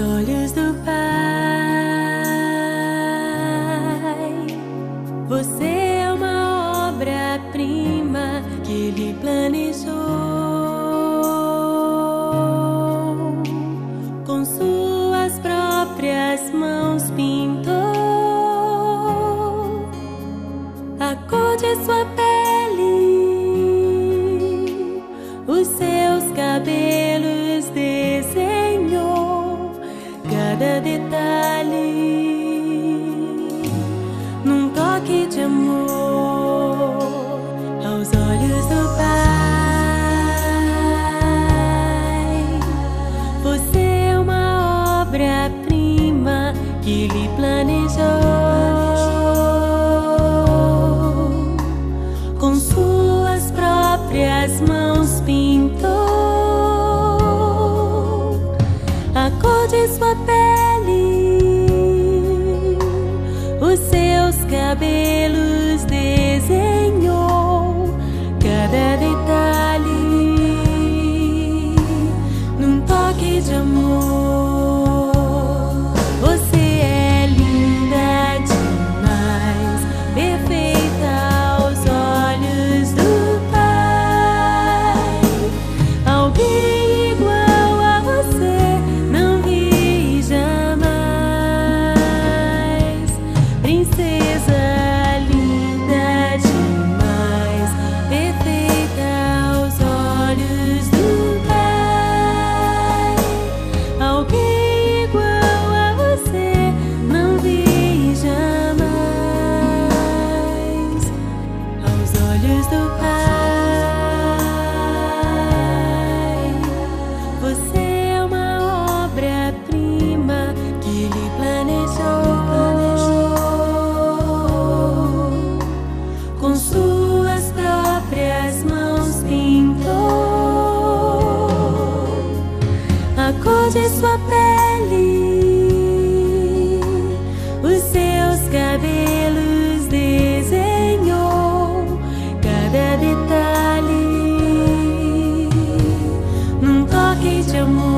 olhos do Pai, você é uma obra-prima que Ele planejou. Com suas próprias mãos pintou a cor de sua pele, os seus cabelos desenhou, cada detalhe num toque de amor aos olhos do Pai. Você é uma obra-prima que Ele planejou. Com suas próprias mãos pintou a cor de sua pele, os seus cabelos desenhou, cada detalhe num toque de amor. Você é linda demais, perfeita aos olhos do Pai. Alguém igual a você não vi jamais. Princesa linda demais, perfeita aos olhos do Pai. Alguém igual a você não vi jamais. Aos olhos do Pai, você é uma obra-prima que Ele planejou. Com suas próprias mãos pintou a cor de sua pele, os seus cabelos desenhou, cada detalhe num toque de amor.